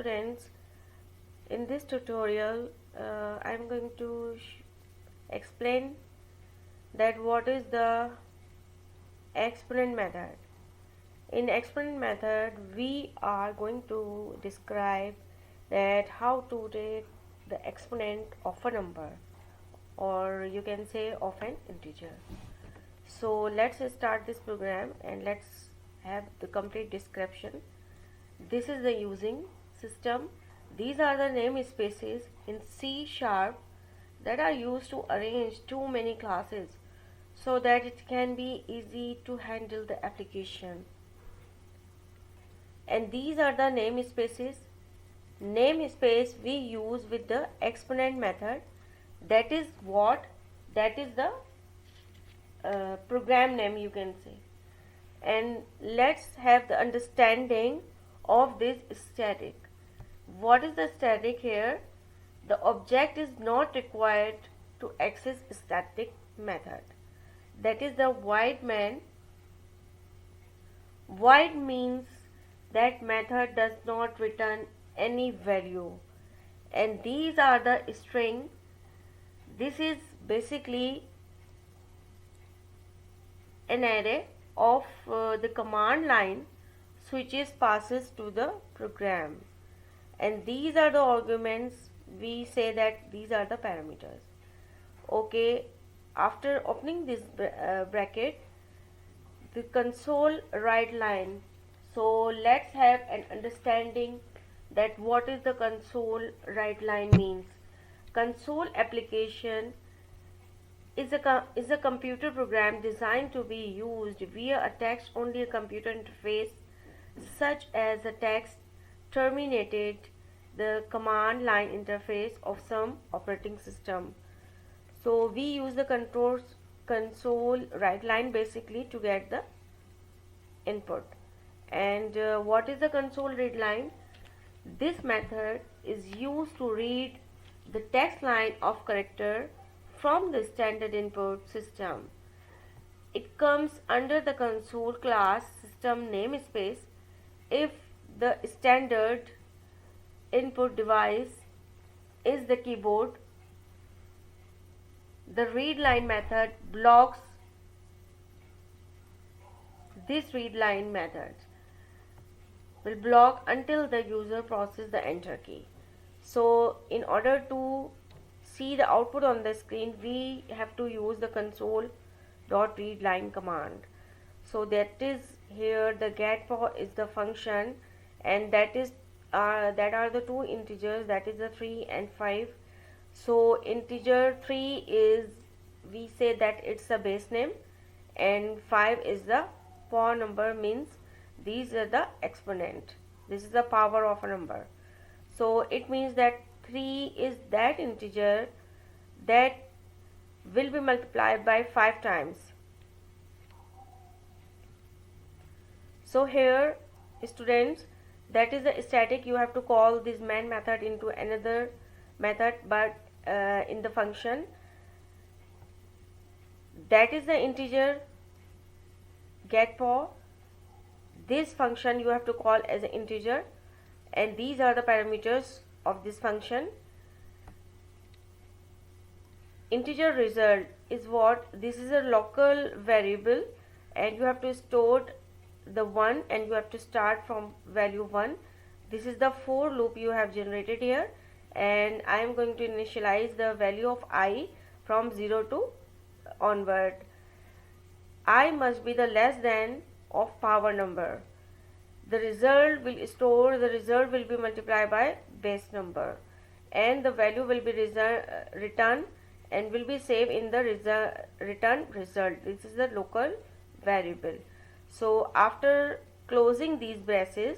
students, in this tutorial I'm going to explain that what is the exponent method. In exponent method we are going to describe that how to take the exponent of a number, or you can say of an integer. So let's start this program and let's have the complete description. This is the using system. These are the namespaces in C# that are used to arrange too many classes so that it can be easy to handle the application. And these are the namespaces. Namespace we use with the exponent method. That is the program name, you can say. And let's have the understanding of this static. What is the static here? The object is not required to access static method. That is the void main. Void means that method does not return any value, and these are the string. This is basically an array of the command line switches passes to the program, and these are the arguments. We say that these are the parameters. Okay, after opening this bracket, the console write line. So let's have an understanding that what is the console write line means. Console application is a computer program designed to be used via a text only computer interface, such as a text terminated the command line interface of some operating system. So we use the console write line basically to get the input. And what is the console read line? This method is used to read the text line of character from the standard input system. It comes under the console class system namespace if the standard input device is the keyboard. The read line method blocks this read line method will block until the user processes the enter key. So in order to see the output on the screen, we have to use the console.readline command. So that is here the getPo is the function, and that are the two integers, that is the 3 and 5. So integer 3 is, we say that it's a base name, and 5 is the power number, means these are the exponent. This is the power of a number. So it means that 3 is that integer that will be multiplied by 5 times. So here, students, that is the static. You have to call this main method into another method, but in the function, that is the integer getPo. This function you have to call as an integer, and these are the parameters of this function. Integer result is what? This is a local variable, and you have to store the 1, and you have to start from value 1. This is the for loop you have generated here, and I am going to initialize the value of I from 0 to onward. I must be the less than of power number. The result will be multiplied by base number, and the value will be returned and will be saved in the return result. This is the local variable. So after closing these braces,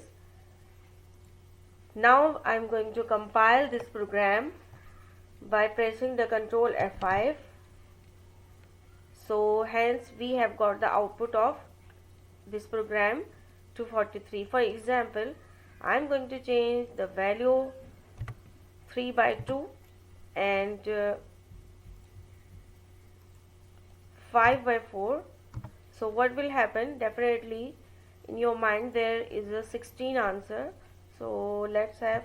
now I am going to compile this program by pressing the Ctrl F5. So hence we have got the output of this program 243. For example, I am going to change the value 3 by 2 and 5 by 4. So what will happen? Definitely in your mind there is a 16 answer. So let's have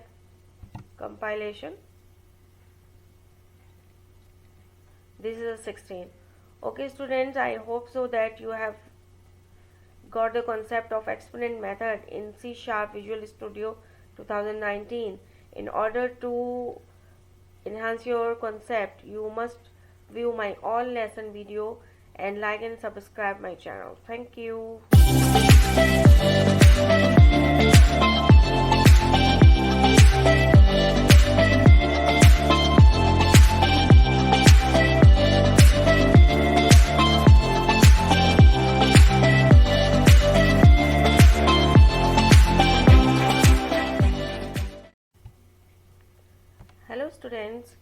compilation. This is a 16. Okay students, I hope so that you have got the concept of exponent method in C# Visual Studio 2019. In order to enhance your concept, you must view my all lesson video and like and subscribe my channel. Thank you. Hello students,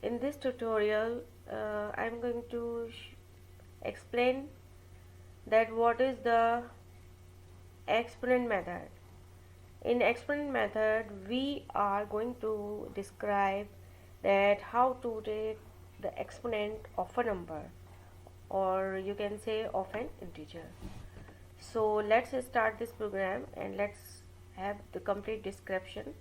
in this tutorial I am going to explain that what is the exponent method. In exponent method we are going to describe that how to take the exponent of a number, or you can say of an integer. So let's start this program and let's have the complete description.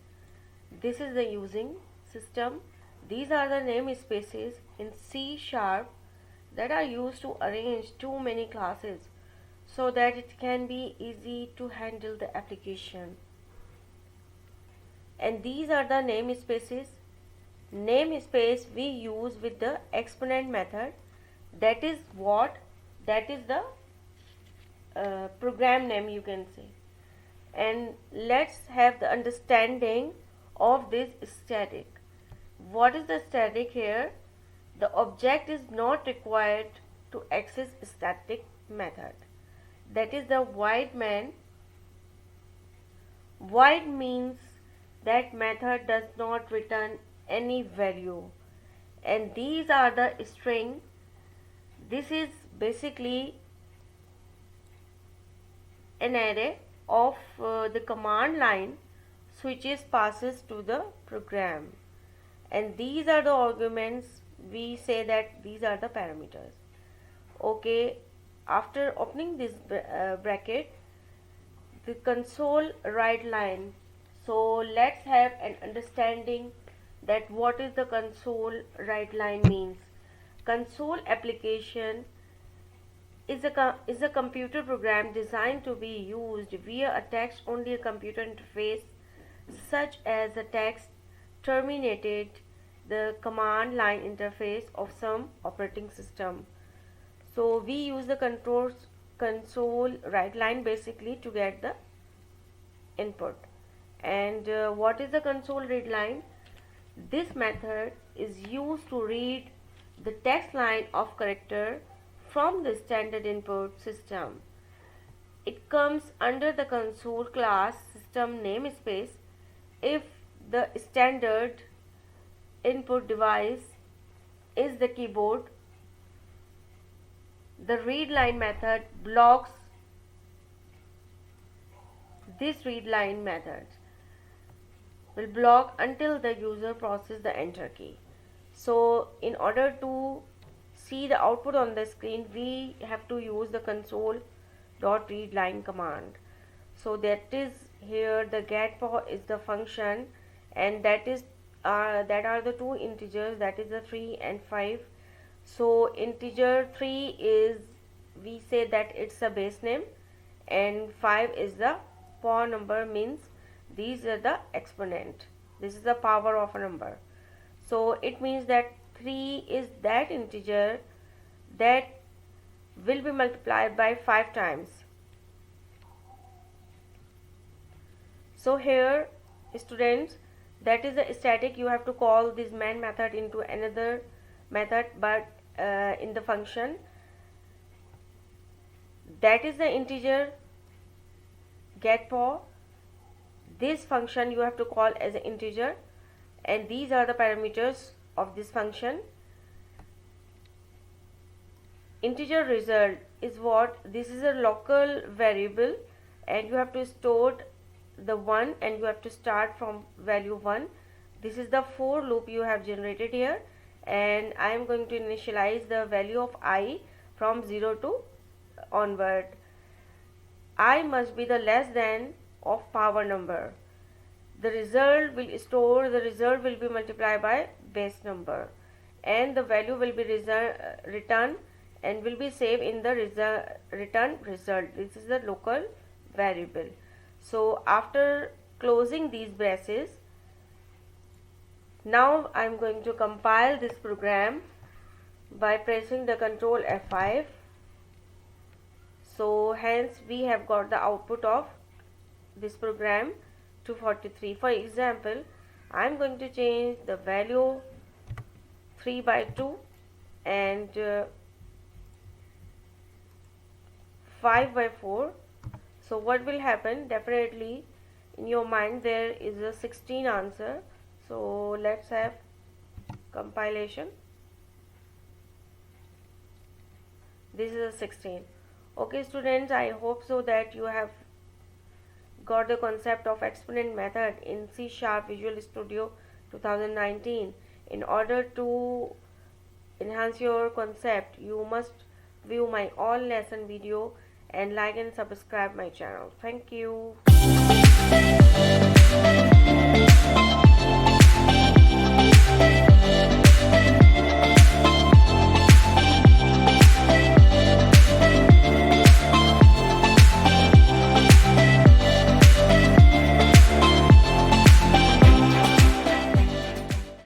This is the using system. These are the namespaces in C# that are used to arrange too many classes so that it can be easy to handle the application. And these are the namespaces. Namespace we use with the exponent method. That is the program name, you can say. And let's have the understanding of this static. What is the static here? The object is not required to access static method. That is the void main. Void means that method does not return any value, and these are the string. This is basically an array of the command line switches passes to the program, and these are the arguments. We say that these are the parameters. Okay, after opening this bracket, the console write line. So let's have an understanding that what is the console write line means. Console application is a computer program designed to be used via a text only computer interface, such as a text terminated the command line interface of some operating system. So we use the console write line basically to get the input. And what is the console read line? This method is used to read the text line of character from the standard input system. It comes under the console class system namespace if the standard input device is the keyboard. The read line method blocks this read line method will block until the user processes the enter key. So in order to see the output on the screen, we have to use the console.readline command. So that is here the getPow is the function, and that are the two integers, that is the 3 and 5. So integer 3 is, we say that it's a base name, and 5 is the power number, means these are the exponent. This is the power of a number. So it means that 3 is that integer that will be multiplied by 5 times. So here students, that is the static. You have to call this main method into another method, but in the function, that is the integer getPow. This function you have to call as an integer, and these are the parameters of this function. Integer result is what? This is a local variable, and you have to store the 1, and you have to start from value 1. This is the for loop you have generated here, and I am going to initialize the value of I from 0 to onward. I must be the less than of power number, the result will be multiplied by base number, and the value will be returned and will be saved in the return result. This is the local variable. So after closing these braces, now I am going to compile this program by pressing the Control F5. So hence we have got the output of this program 243. For example, I am going to change the value 3/2 and 5/4. So what will happen? Definitely in your mind there is a 16 answer. So let's have compilation. This is a 16. Okay students, I hope so that you have got the concept of exponent method in C# Visual Studio 2019. In order to enhance your concept, you must view my all lesson video and like and subscribe my channel. Thank you.